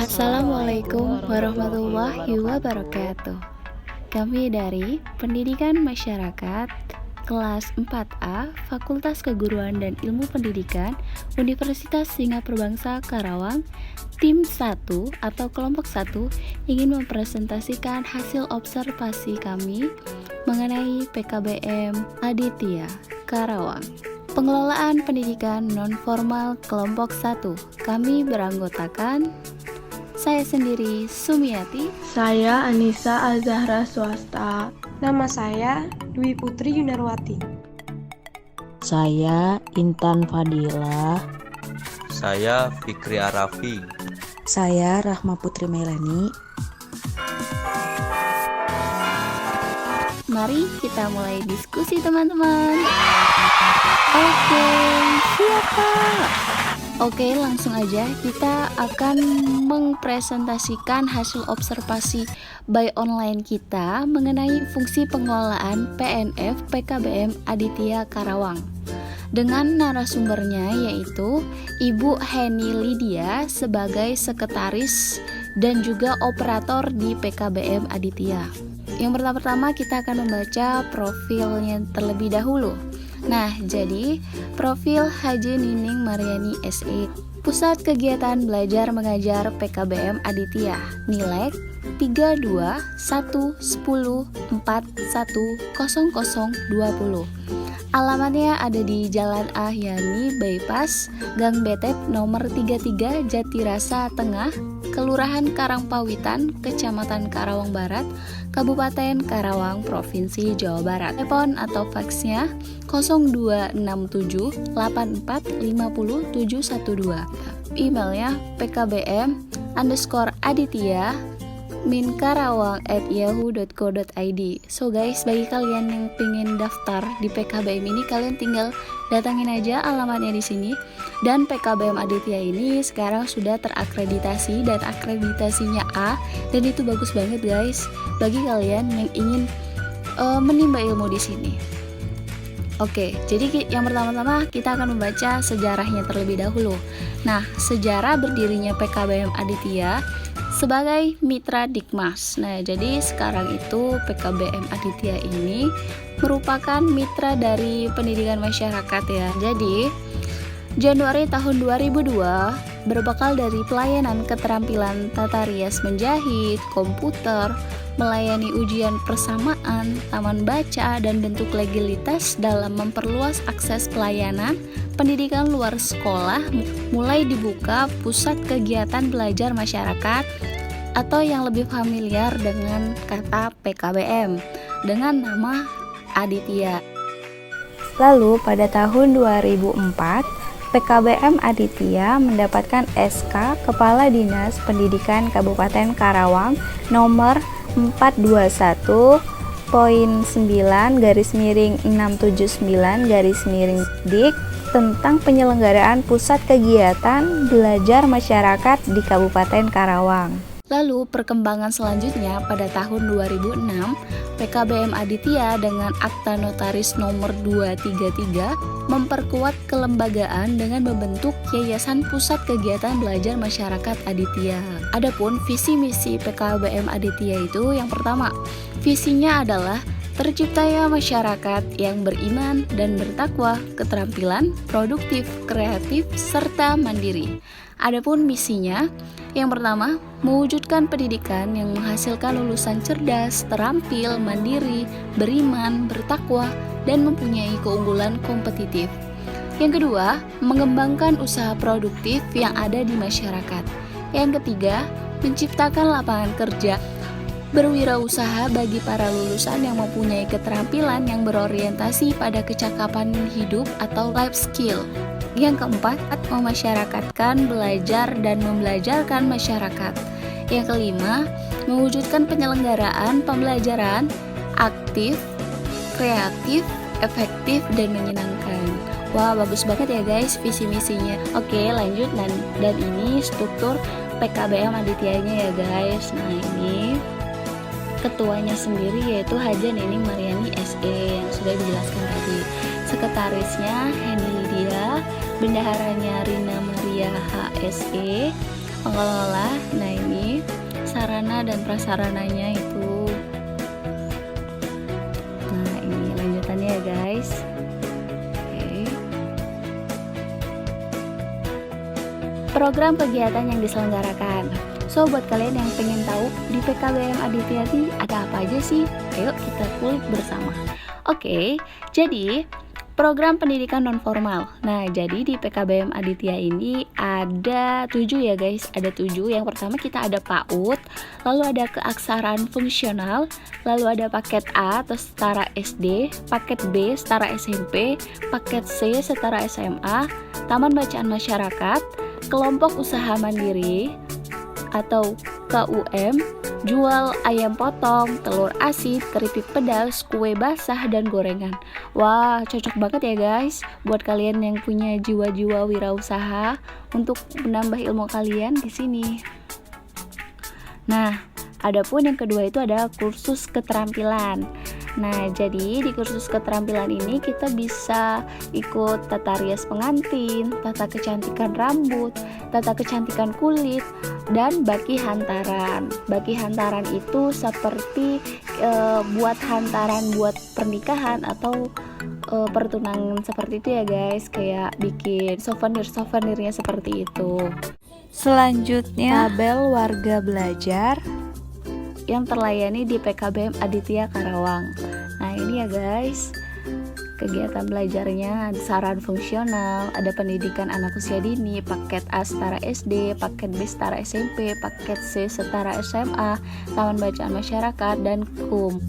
Assalamualaikum warahmatullahi wabarakatuh. Kami dari Pendidikan Masyarakat kelas 4A Fakultas Keguruan dan Ilmu Pendidikan Universitas Singapura Bangsa Karawang, tim 1 atau kelompok 1 ingin mempresentasikan hasil observasi kami mengenai PKBM Aditya Karawang. Pengelolaan pendidikan non-formal kelompok 1. Kami beranggotakan saya sendiri Sumiati. Saya Anissa Azahra Swasta. Nama saya Dwi Putri Yunarwati. Saya Intan Fadilah. Saya Fikri Arafi. Saya Rahma Putri Melani. Mari kita mulai diskusi teman-teman. Oke, siap. Oke, langsung aja kita akan mempresentasikan hasil observasi by online kita mengenai fungsi pengelolaan PNF PKBM Aditya Karawang. Dengan narasumbernya yaitu Ibu Heni Lydia sebagai sekretaris dan juga operator di PKBM Aditya. Yang pertama kita akan membaca profilnya terlebih dahulu. Nah, jadi profil Haji Nining Mariani SE, Pusat Kegiatan Belajar Mengajar PKBM Aditya, nilai 321104100020. Alamatnya ada di Jalan Ahyani Bypass, Gang Betep nomor 33 Jatirasa Tengah, Kelurahan Karangpawitan, Kecamatan Karawang Barat, Kabupaten Karawang, Provinsi Jawa Barat. Telepon atau faksnya 026784500712. Emailnya pkbm_aditya minkarawang@yahoo.co.id. So guys, bagi kalian yang pengen daftar di PKBM ini, kalian tinggal datangin aja alamatnya di sini. Dan PKBM Aditya ini sekarang sudah terakreditasi dan akreditasinya A, dan itu bagus banget guys bagi kalian yang ingin menimba ilmu di sini. Oke, jadi yang pertama-tama kita akan membaca sejarahnya terlebih dahulu. Nah, sejarah berdirinya PKBM Aditya sebagai mitra Dikmas. Nah, jadi sekarang itu PKBM Aditya ini merupakan mitra dari pendidikan masyarakat ya. Jadi, Januari tahun 2002 berbekal dari pelayanan keterampilan tata rias menjahit, komputer, melayani ujian persamaan, taman baca, dan bentuk legalitas dalam memperluas akses pelayanan pendidikan luar sekolah, mulai dibuka pusat kegiatan belajar masyarakat atau yang lebih familiar dengan kata PKBM dengan nama Aditya. Lalu pada tahun 2004 PKBM Aditya mendapatkan SK Kepala Dinas Pendidikan Kabupaten Karawang nomor 421.9/679/Dik tentang penyelenggaraan pusat kegiatan belajar masyarakat di Kabupaten Karawang. Lalu perkembangan selanjutnya pada tahun 2006, PKBM Aditya dengan Akta Notaris nomor 233 memperkuat kelembagaan dengan membentuk Yayasan Pusat Kegiatan Belajar Masyarakat Aditya. Adapun visi misi PKBM Aditya itu yang pertama, visinya adalah terciptanya masyarakat yang beriman dan bertakwa, keterampilan, produktif, kreatif, serta mandiri. Adapun misinya, yang pertama, mewujudkan pendidikan yang menghasilkan lulusan cerdas, terampil, mandiri, beriman, bertakwa, dan mempunyai keunggulan kompetitif. Yang kedua, mengembangkan usaha produktif yang ada di masyarakat. Yang ketiga, menciptakan lapangan kerja berwirausaha bagi para lulusan yang mempunyai keterampilan yang berorientasi pada kecakapan hidup atau life skill. Yang keempat, memasyarakatkan belajar dan membelajarkan masyarakat. Yang kelima, mewujudkan penyelenggaraan pembelajaran aktif, kreatif, efektif, dan menyenangkan. Wah, bagus banget ya guys visi misinya. Oke, lanjut dan ini struktur PKBM Adityanya ya guys. Nah, ini ketuanya sendiri yaitu Haja Nining Mariani SE yang sudah dijelaskan tadi. Sekretarisnya Heni Lydia, bendaharanya Rina Maria HSE, pengelola. Nah sarana dan prasarananya itu. Nah, ini lanjutannya ya guys. Oke. Program kegiatan yang diselenggarakan. So, buat kalian yang pengen tahu di PKBM Aditya ini ada apa aja sih? Ayo kita kulik bersama. Oke, jadi program pendidikan non-formal. Nah, jadi di PKBM Aditya ini ada 7 ya guys, ada 7. Yang pertama kita ada PAUD, lalu ada keaksaraan fungsional, lalu ada paket A atau setara SD, paket B setara SMP, paket C setara SMA, taman bacaan masyarakat, kelompok usaha mandiri atau KUM, jual ayam potong, telur asin, keripik pedas, kue basah, dan gorengan. Wah, cocok banget ya guys buat kalian yang punya jiwa-jiwa wirausaha untuk menambah ilmu kalian di sini. Nah, adapun yang kedua itu ada kursus keterampilan. Nah, jadi di kursus keterampilan ini kita bisa ikut tata rias pengantin, tata kecantikan rambut, tata kecantikan kulit, dan baki hantaran. Baki hantaran itu seperti buat hantaran buat pernikahan atau pertunangan seperti itu ya guys, kayak bikin souvenirnya seperti itu. Selanjutnya, tabel warga belajar yang terlayani di PKBM Aditya Karawang. Nah, ini ya guys, kegiatan belajarnya, saran fungsional, ada pendidikan anak usia dini, paket A setara SD, paket B setara SMP, paket C setara SMA, taman bacaan masyarakat, dan KUM.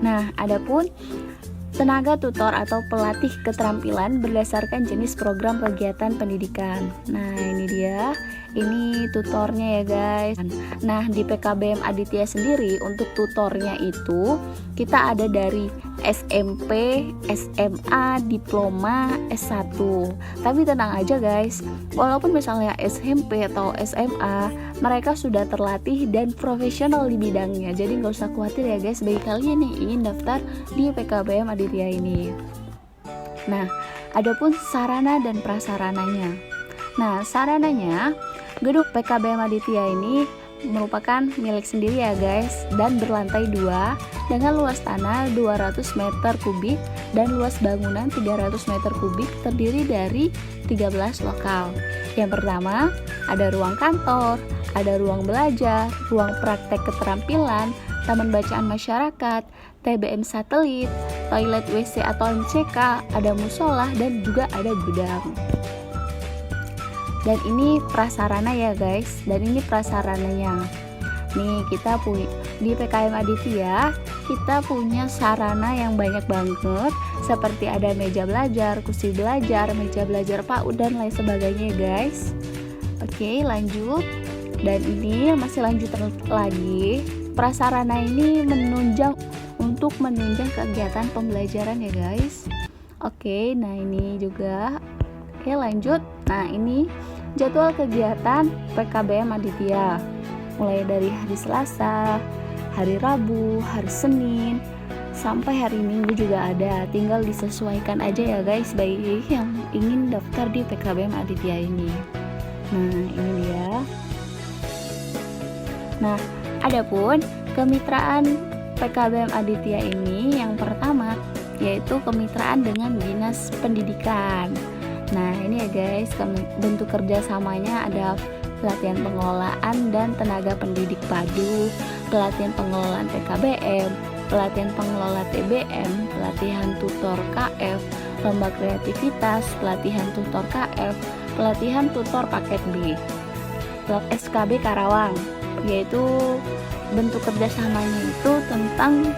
Nah, adapun tenaga tutor atau pelatih keterampilan berdasarkan jenis program kegiatan pendidikan. Nah, ini dia. Ini tutornya ya guys. Nah, di PKBM Aditya sendiri untuk tutornya itu kita ada dari SMP, SMA, diploma, S1. Tapi tenang aja guys, walaupun misalnya SMP atau SMA, mereka sudah terlatih dan profesional di bidangnya. Jadi nggak usah khawatir ya guys bagi kalian yang ingin daftar di PKBM Aditya ini. Nah, adapun sarana dan prasarananya. Nah, sarananya, gedung PKBM Aditya ini merupakan milik sendiri ya guys, dan berlantai 2 dengan luas tanah 200 meter kubik dan luas bangunan 300 meter kubik, terdiri dari 13 lokal. Yang pertama, ada ruang kantor, ada ruang belajar, ruang praktek keterampilan, taman bacaan masyarakat, TBM satelit, toilet WC atau MCK, ada musola, dan juga ada gudang. Dan ini prasarana ya guys, dan ini prasarananya. Nih, kita punya di PKBM Aditya, kita punya sarana yang banyak banget, seperti ada meja belajar, kursi belajar, meja belajar PAUD, dan lain sebagainya guys. Oke, lanjut. Dan ini masih lanjut lagi. Prasarana ini untuk menunjang kegiatan pembelajaran ya guys. Oke, nah ini juga. Oke, lanjut. Nah, ini jadwal kegiatan PKBM Aditya. Mulai dari hari Selasa, hari Rabu, hari Senin, sampai hari Minggu juga ada. Tinggal disesuaikan aja ya guys bagi yang ingin daftar di PKBM Aditya ini. Nah, ini dia. Nah, adapun kemitraan PKBM Aditya ini yang pertama yaitu kemitraan dengan Dinas Pendidikan. Nah, ini ya guys, bentuk kerjasamanya ada pelatihan pengelolaan dan tenaga pendidik padu, pelatihan pengelolaan PKBM, pelatihan pengelola TBM, pelatihan tutor KF, lomba kreativitas, pelatihan tutor KF, pelatihan tutor paket B, SKB Karawang, yaitu bentuk kerjasamanya itu tentang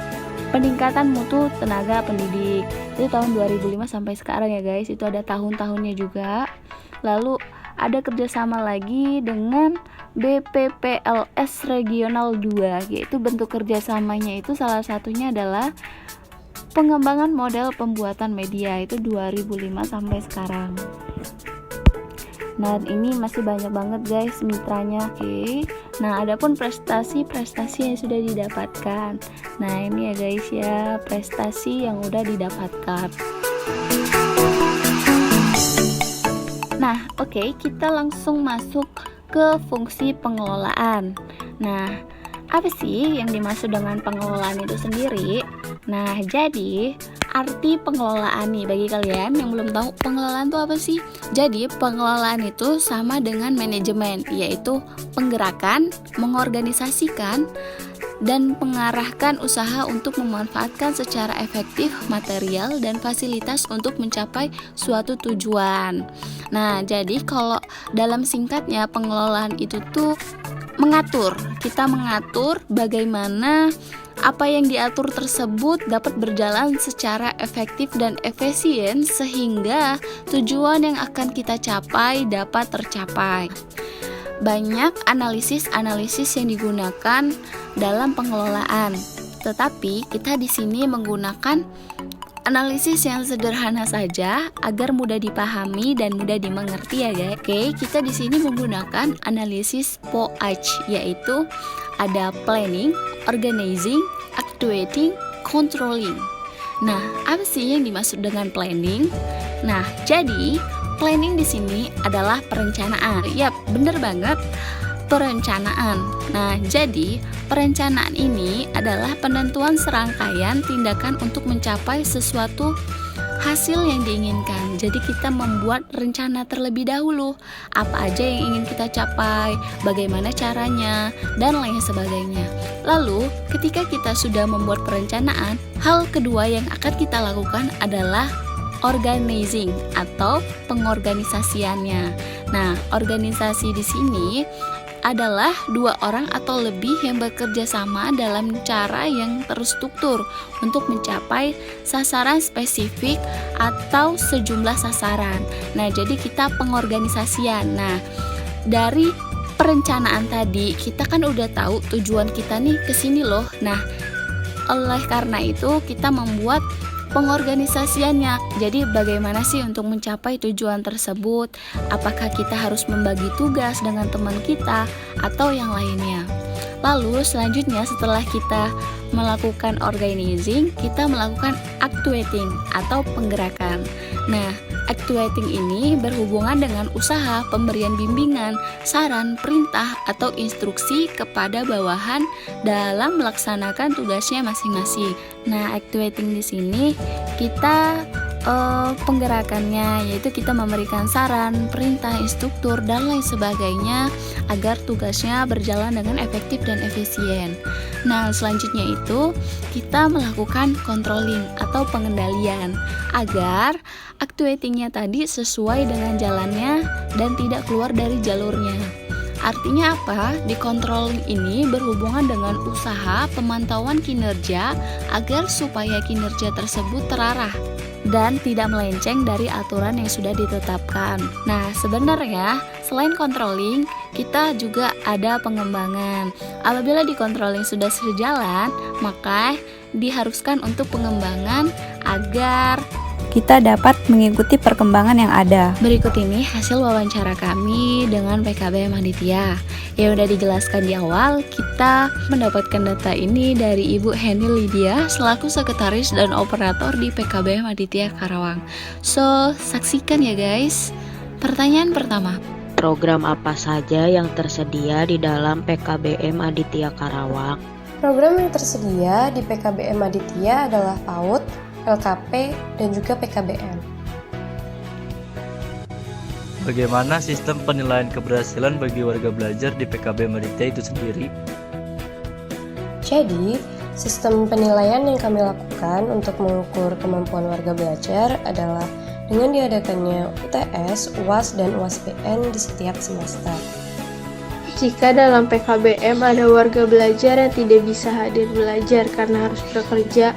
peningkatan mutu tenaga pendidik. Itu tahun 2005 sampai sekarang ya guys, itu ada tahun-tahunnya juga. Lalu ada kerjasama lagi dengan BPPLS Regional 2, yaitu bentuk kerjasamanya itu salah satunya adalah pengembangan model pembuatan media, itu 2005 sampai sekarang. Nah, ini masih banyak banget guys mitranya. Oke. Nah, adapun prestasi-prestasi yang sudah didapatkan. Nah, ini ya guys ya, prestasi yang udah didapatkan. Nah, oke, kita langsung masuk ke fungsi pengelolaan. Nah, apa sih yang dimaksud dengan pengelolaan itu sendiri? Nah, jadi arti pengelolaan nih bagi kalian yang belum tahu pengelolaan itu apa sih? Jadi pengelolaan itu sama dengan manajemen, yaitu penggerakan, mengorganisasikan, dan mengarahkan usaha untuk memanfaatkan secara efektif material dan fasilitas untuk mencapai suatu tujuan. Nah, jadi kalau dalam singkatnya pengelolaan itu tuh mengatur. Kita mengatur bagaimana apa yang diatur tersebut dapat berjalan secara efektif dan efisien sehingga tujuan yang akan kita capai dapat tercapai. Banyak analisis-analisis yang digunakan dalam pengelolaan, tetapi kita di sini menggunakan analisis yang sederhana saja agar mudah dipahami dan mudah dimengerti ya guys. Oke, kita di sini menggunakan analisis POACH, yaitu ada planning, organizing, actuating, controlling. Nah, apa sih yang dimaksud dengan planning? Nah, jadi planning di sini adalah perencanaan. Yap, bener banget, perencanaan. Nah, jadi perencanaan ini adalah penentuan serangkaian tindakan untuk mencapai sesuatu hasil yang diinginkan. Jadi kita membuat rencana terlebih dahulu, apa aja yang ingin kita capai, bagaimana caranya, dan lain sebagainya. Lalu, ketika kita sudah membuat perencanaan, hal kedua yang akan kita lakukan adalah organizing atau pengorganisasiannya. Nah, organisasi di sini adalah dua orang atau lebih yang bekerja sama dalam cara yang terstruktur untuk mencapai sasaran spesifik atau sejumlah sasaran. Nah, jadi kita pengorganisasian. Nah, dari perencanaan tadi kita kan udah tahu tujuan kita nih kesini loh. Nah, oleh karena itu kita membuat pengorganisasiannya. Jadi bagaimana sih untuk mencapai tujuan tersebut? Apakah kita harus membagi tugas dengan teman kita atau yang lainnya? Lalu selanjutnya setelah kita melakukan organizing, kita melakukan actuating atau penggerakan. Nah, actuating ini berhubungan dengan usaha pemberian bimbingan, saran, perintah, atau instruksi kepada bawahan dalam melaksanakan tugasnya masing-masing. Nah, actuating di sini kita penggerakannya, yaitu kita memberikan saran, perintah, instruktur, dan lain sebagainya agar tugasnya berjalan dengan efektif dan efisien. Nah, selanjutnya itu kita melakukan controlling atau pengendalian agar actuatingnya tadi sesuai dengan jalannya dan tidak keluar dari jalurnya. Artinya apa? Di controlling ini berhubungan dengan usaha pemantauan kinerja agar supaya kinerja tersebut terarah dan tidak melenceng dari aturan yang sudah ditetapkan. Nah, sebenarnya selain controlling, kita juga ada pengembangan. Apabila di controlling sudah sejalan, maka diharuskan untuk pengembangan agar kita dapat mengikuti perkembangan yang ada. Berikut ini hasil wawancara kami dengan PKBM Aditya. Yang udah dijelaskan di awal, kita mendapatkan data ini dari Ibu Heni Lydia selaku sekretaris dan operator di PKBM Aditya Karawang. So, saksikan ya guys. Pertanyaan pertama. Program apa saja yang tersedia di dalam PKBM Aditya Karawang? Program yang tersedia di PKBM Aditya adalah PAUD, LKP, dan juga PKBM. Bagaimana sistem penilaian keberhasilan bagi warga belajar di PKBM Aditya itu sendiri? Jadi, sistem penilaian yang kami lakukan untuk mengukur kemampuan warga belajar adalah dengan diadakannya UTS, UAS, dan UASBN di setiap semester. Jika dalam PKBM ada warga belajar yang tidak bisa hadir belajar karena harus bekerja,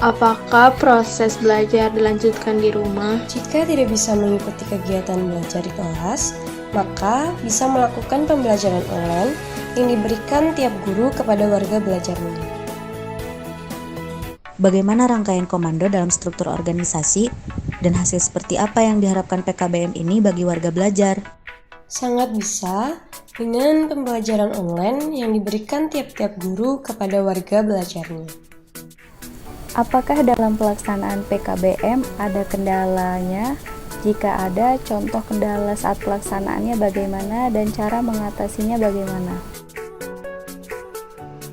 apakah proses belajar dilanjutkan di rumah? Jika tidak bisa mengikuti kegiatan belajar di kelas, maka bisa melakukan pembelajaran online yang diberikan tiap guru kepada warga belajarnya. Bagaimana rangkaian komando dalam struktur organisasi dan hasil seperti apa yang diharapkan PKBM ini bagi warga belajar? Sangat bisa dengan pembelajaran online yang diberikan tiap-tiap guru kepada warga belajarnya. Apakah dalam pelaksanaan PKBM ada kendalanya Jika ada, contoh kendala saat pelaksanaannya bagaimana dan cara mengatasinya bagaimana?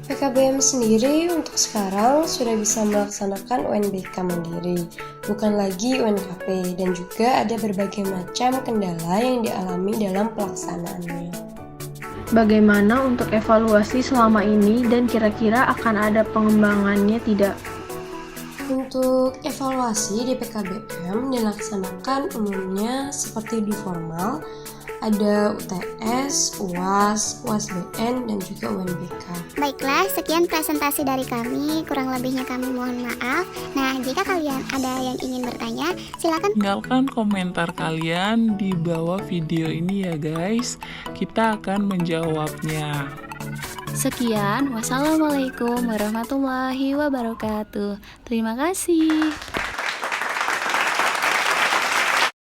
PKBM sendiri untuk sekarang sudah bisa melaksanakan UNBK mandiri, bukan lagi UNKP, dan juga ada berbagai macam kendala yang dialami dalam pelaksanaannya. Bagaimana untuk evaluasi selama ini dan kira-kira akan ada pengembangannya tidak? Untuk evaluasi di PKBM dilaksanakan umumnya seperti di formal, ada UTS, UAS, UASBN, dan juga UNBK. Baiklah, sekian presentasi dari kami, kurang lebihnya kami mohon maaf. Nah, jika kalian ada yang ingin bertanya, silakan tinggalkan komentar kalian di bawah video ini ya guys, kita akan menjawabnya. Sekian, wassalamualaikum warahmatullahi wabarakatuh. Terima kasih.